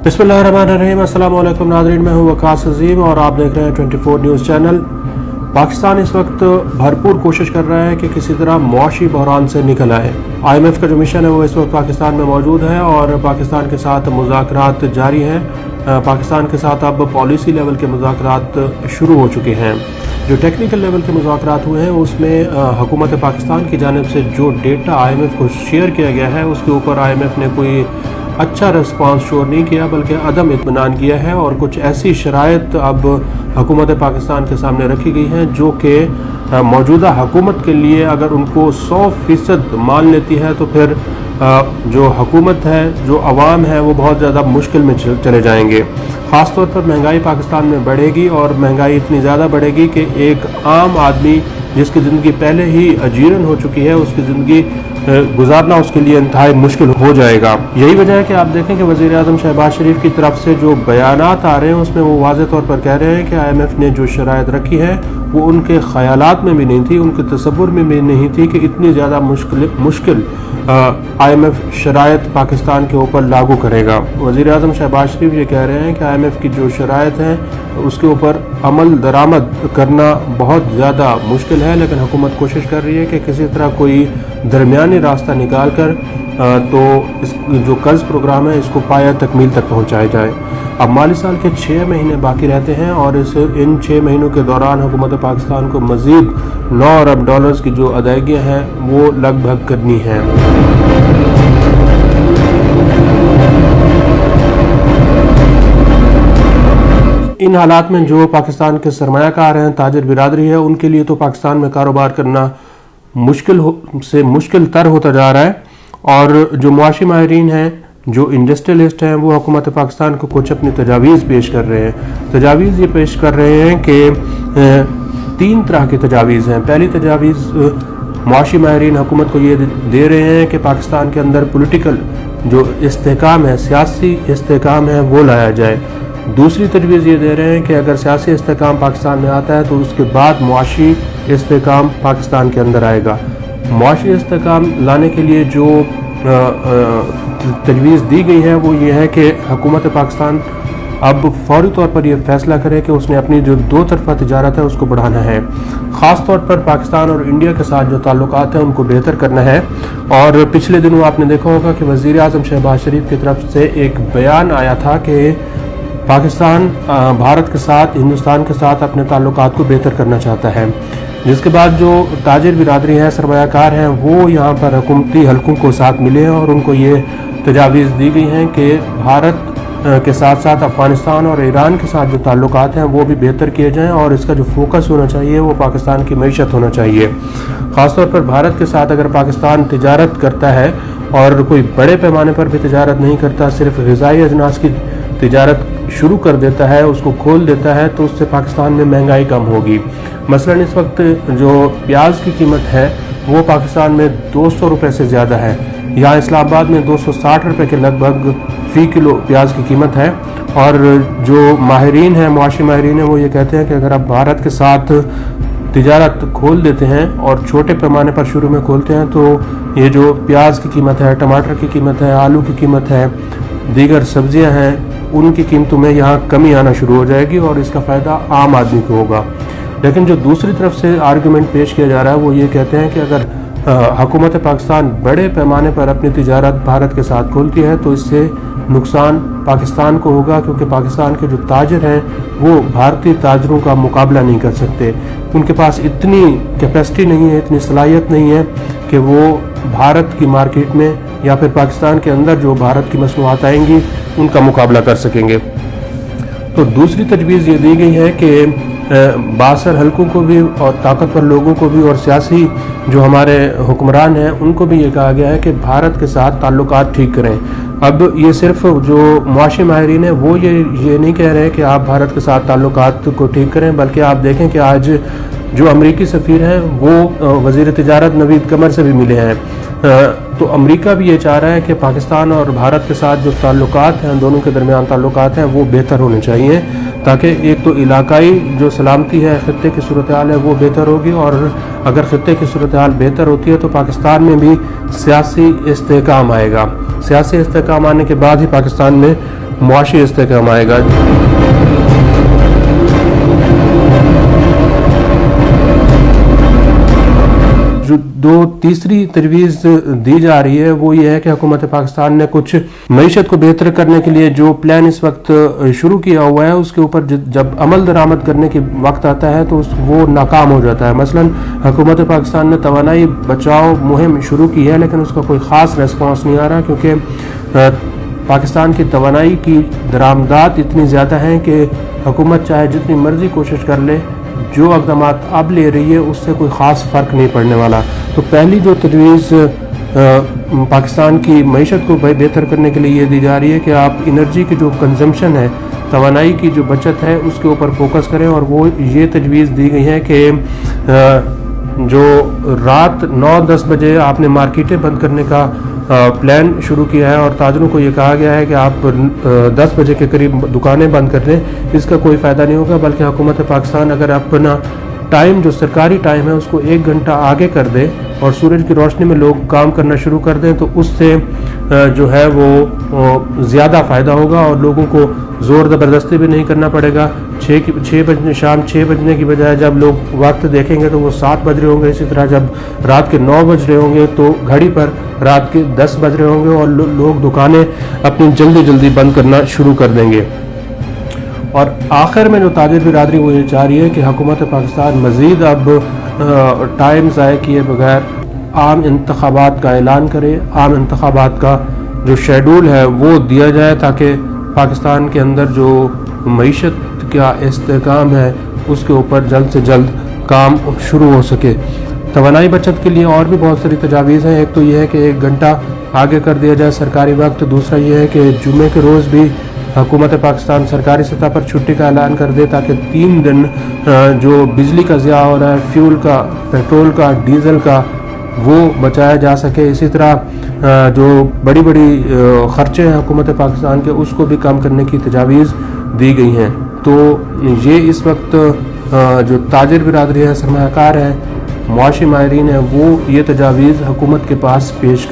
बिस्मिल्लाहिर्रहमानिर्रहीम। अस्सलाम वालेकुम नाज़रीन, मैं हूँ वकास अजीम और आप देख रहे हैं 24 न्यूज़ चैनल। पाकिस्तान इस वक्त भरपूर कोशिश कर रहा है कि किसी तरह मुआशी बहरान से निकल आए। IMF का जो मिशन है वो इस वक्त पाकिस्तान में मौजूद है और पाकिस्तान के साथ मुज़ाकरात जारी हैं। पाकिस्तान के साथ अब पॉलिसी लेवल के मुज़ाकरात शुरू हो चुके हैं। जो टेक्निकल लेवल के मुज़ाकरात हुए हैं उसमें हुकूमत पाकिस्तान की जानिब से जो डेटा IMF को शेयर किया गया है उसके ऊपर IMF ने कोई अच्छा रिस्पांस शो नहीं किया बल्कि अदम इत्मीनान किया है और कुछ ऐसी शराइत अब हुकूमत पाकिस्तान के सामने रखी गई हैं जो कि मौजूदा हुकूमत के लिए अगर उनको 100% मान लेती है तो फिर जो हुकूमत है, जो अवाम है, वो बहुत ज़्यादा मुश्किल में चले जाएंगे। ख़ास तौर पर महंगाई पाकिस्तान में बढ़ेगी और महंगाई इतनी ज़्यादा बढ़ेगी कि एक आम आदमी जिसकी ज़िंदगी पहले ही अजीरन हो चुकी है उसकी ज़िंदगी गुजारना उसके लिए इंतहाई मुश्किल हो जाएगा। यही वजह है कि आप देखें कि वज़ीर आज़म शहबाज शरीफ की तरफ से जो बयानात आ रहे हैं उसमें वो वाज़ेह तौर पर कह रहे हैं कि IMF ने जो शराइत रखी है वो उनके ख़यालात में भी नहीं थी, उनके तसव्वुर में भी नहीं थी कि इतनी ज़्यादा मुश्किल IMF शराइत पाकिस्तान के ऊपर लागू करेगा। वज़ीर आज़म शहबाज शरीफ ये कह रहे हैं कि IMF की जो शराइत हैं उसके ऊपर अमल दरामद करना बहुत ज़्यादा मुश्किल है, लेकिन हुकूमत कोशिश कर रही है कि किसी तरह कोई दरमियानी रास्ता निकाल कर तो इस जो कर्ज प्रोग्राम है इसको पाया तकमील तक पहुँचाया जाए। अब माली साल के 6 महीने बाकी रहते हैं और इन 6 महीनों के दौरान हुकूमत पाकिस्तान को मज़ीद 9 अरब डॉलर्स की जो अदायगियाँ हैं वो लगभग करनी हैं। इन हालात में जो पाकिस्तान के सरमायाकार हैं, ताजिर बिरादरी है, उनके लिए तो पाकिस्तान में कारोबार करना मुश्किल तर होता जा रहा है और जो मुआशी माहिरीन हैं, जो इंडस्ट्रियलिस्ट हैं, वो हुकूमत पाकिस्तान को कुछ अपनी तजावीज़ पेश कर रहे हैं। तजावीज़ ये पेश कर रहे हैं कि 3 तरह की तजावीज़ हैं। पहली तजावीज़ मुआशी माहिरीन हुकूमत को ये दे रहे हैं कि पाकिस्तान के अंदर पॉलिटिकल जो इस्तेहकाम है, सियासी इस्तेहकाम है, वो लाया जाए। दूसरी तजवीज़ ये दे रहे हैं कि अगर सियासी इस्तेहकाम पाकिस्तान में आता है तो उसके बाद मुआशी इस्तेहकाम पाकिस्तान के अंदर आएगा। मुआशी इस्तेहकाम लाने के लिए जो तजवीज़ दी गई है वो ये है कि हुकूमत पाकिस्तान अब फौरी तौर पर यह फैसला करे कि उसने अपनी जो 2 तरफ़ा तिजारत है उसको बढ़ाना है। ख़ास तौर पर पाकिस्तान और इंडिया के साथ जो ताल्लुकात हैं उनको बेहतर करना है। और पिछले दिनों आपने देखा होगा कि वज़ीर आज़म शहबाज शरीफ की तरफ से एक बयान आया था कि पाकिस्तान भारत के साथ, हिंदुस्तान के साथ अपने ताल्लुकात को बेहतर करना चाहता है, जिसके बाद जो ताजिर बिरादरी हैं, सरमायाकार हैं, वो यहाँ पर हुकूमती हलकों को साथ मिले हैं और उनको ये तजावीज़ दी गई हैं कि भारत के साथ साथ अफ़गानिस्तान और ईरान के साथ जो ताल्लुकात हैं वो भी बेहतर किए जाएं और इसका जो फोकस होना चाहिए वो पाकिस्तान की मईशत होना चाहिए। ख़ासतौर पर भारत के साथ अगर पाकिस्तान तिजारत करता है और कोई बड़े पैमाने पर भी तिजारत नहीं करता, सिर्फ ग़िज़ाई अजनास की तिजारत शुरू कर देता है, उसको खोल देता है, तो उससे पाकिस्तान में महंगाई कम होगी। मसलन इस वक्त जो प्याज की कीमत है वो पाकिस्तान में 200 रुपये से ज़्यादा है। यहाँ इस्लामाबाद में 260 रुपये के लगभग फ़ी किलो प्याज की कीमत है और जो माहिरीन हैं, मुआशी माहिरीन हैं, वो ये कहते हैं कि अगर आप भारत के साथ तिजारत खोल देते हैं और छोटे पैमाने पर शुरू में खोलते हैं तो ये जो प्याज की कीमत है, टमाटर की कीमत है, आलू की कीमत है, दीगर सब्जियां हैं, उनकी कीमतों में यहाँ कमी आना शुरू हो जाएगी और इसका फ़ायदा आम आदमी को होगा। लेकिन जो दूसरी तरफ से आर्गूमेंट पेश किया जा रहा है वो ये कहते हैं कि अगर हुकूमत पाकिस्तान बड़े पैमाने पर अपनी तिजारत भारत के साथ खोलती है तो इससे नुकसान पाकिस्तान को होगा, क्योंकि पाकिस्तान के जो ताजिर हैं वो भारतीय ताजरों का मुकाबला नहीं कर सकते। उनके पास इतनी कैपेसिटी नहीं है, इतनी सलाहियत नहीं है कि वो भारत की मार्केट में या फिर पाकिस्तान के अंदर जो भारत की मसनूआत आएंगी उनका मुकाबला कर सकेंगे। तो दूसरी तजवीज़ ये दी गई है कि बासर हलकों को भी और ताकतवर लोगों को भी और सियासी जो हमारे हुक्मरान हैं उनको भी ये कहा गया है कि भारत के साथ ताल्लुकात ठीक करें। अब ये सिर्फ जो मुआशी माहिरीन हैं वो ये नहीं कह रहे हैं कि आप भारत के साथ ताल्लुकात को ठीक करें, बल्कि आप देखें कि आज जो अमरीकी सफ़ीर हैं वो वज़ीर तिजारत नवीद कमर से भी मिले हैं। तो अमेरिका भी ये चाह रहा है कि पाकिस्तान और भारत के साथ जो ताल्लुकात हैं, दोनों के दरमियान ताल्लुकात हैं, वो बेहतर होने चाहिए, ताकि एक तो इलाकाई जो सलामती है, ख़ित्ते की सूरत हाल है, वो बेहतर होगी, और अगर ख़ित्ते की सूरत हाल बेहतर होती है तो पाकिस्तान में भी सियासी इस्तेहकाम आएगा। सियासी इस्तेहकाम आने के बाद ही पाकिस्तान में معاشی استحکام آئے گا۔ جو تیسری تجویز دی جا رہی ہے وہ یہ ہے کہ حکومت پاکستان نے کچھ معیشت کو بہتر کرنے کے لیے جو پلان اس وقت شروع کیا ہوا ہے اس کے اوپر جب عمل درآمد کرنے کی وقت آتا ہے تو وہ ناکام ہو جاتا ہے۔ مثلا حکومت پاکستان نے توانائی بچاؤ مہم شروع کی ہے لیکن اس کا کوئی خاص ریسپانس نہیں آ رہا، کیونکہ پاکستان کی توانائی کی درآمدات اتنی زیادہ ہیں کہ حکومت چاہے جتنی مرضی کوشش کر لے، جو اقدامات اب لے رہی ہے اس سے کوئی خاص فرق نہیں پڑنے والا۔ تو پہلی جو تجویز پاکستان کی معیشت کو بہتر کرنے کے لیے یہ دی جا رہی ہے کہ آپ انرجی کی جو کنزمپشن ہے، توانائی کی جو بچت ہے، اس کے اوپر فوکس کریں، اور وہ یہ تجویز دی گئی ہے کہ جو رات 9-10 بجے آپ نے مارکیٹیں بند کرنے کا پلان شروع کیا ہے اور تاجروں کو یہ کہا گیا ہے کہ آپ 10 بجے کے قریب دکانیں بند کر دیں، اس کا کوئی فائدہ نہیں ہوگا، بلکہ حکومت پاکستان اگر اپنا ٹائم جو سرکاری ٹائم ہے اس کو 1 گھنٹہ آگے کر دے اور سورج کی روشنی میں لوگ کام کرنا شروع کر دیں تو اس سے جو ہے وہ زیادہ فائدہ ہوگا اور لوگوں کو زور زبردستی بھی نہیں کرنا پڑے گا۔ شام 6 بجنے کی بجائے جب لوگ وقت دیکھیں گے تو وہ 7 بج رہے ہوں گے، اسی طرح جب رات کے 9 بج رہے ہوں گے تو گھڑی پر رات کے 10 بج رہے ہوں گے اور لوگ دکانیں اپنی جلدی بند کرنا شروع کر دیں گے۔ اور آخر میں جو تاجر برادری وہ یہ چاہ رہی ہے کہ حکومت پاکستان مزید اب ٹائم ضائع کیے بغیر عام انتخابات کا اعلان کرے، عام انتخابات کا جو شیڈول ہے وہ دیا جائے تاکہ پاکستان کے اندر جو معیشت کا استحکام ہے اس کے اوپر جلد سے جلد کام شروع ہو سکے۔ توانائی بچت کے لیے اور بھی بہت ساری تجاویز ہیں۔ ایک تو یہ ہے کہ 1 گھنٹہ آگے کر دیا جائے سرکاری وقت، دوسرا یہ ہے کہ جمعے کے روز بھی حکومت پاکستان سرکاری سطح پر چھٹی کا اعلان کر دے تاکہ 3 دن جو بجلی کا ضیاع ہو رہا ہے، فیول کا، پیٹرول کا، ڈیزل کا، وہ بچایا جا سکے۔ اسی طرح جو بڑی خرچے ہیں حکومت پاکستان کے اس کو بھی کم کرنے کی تجاویز دی گئی ہیں۔ تو یہ اس وقت جو تاجر برادری ہے، سرمایہ کار ہے، معاشی ماہرین ہیں، وہ یہ تجاویز حکومت کے پاس پیش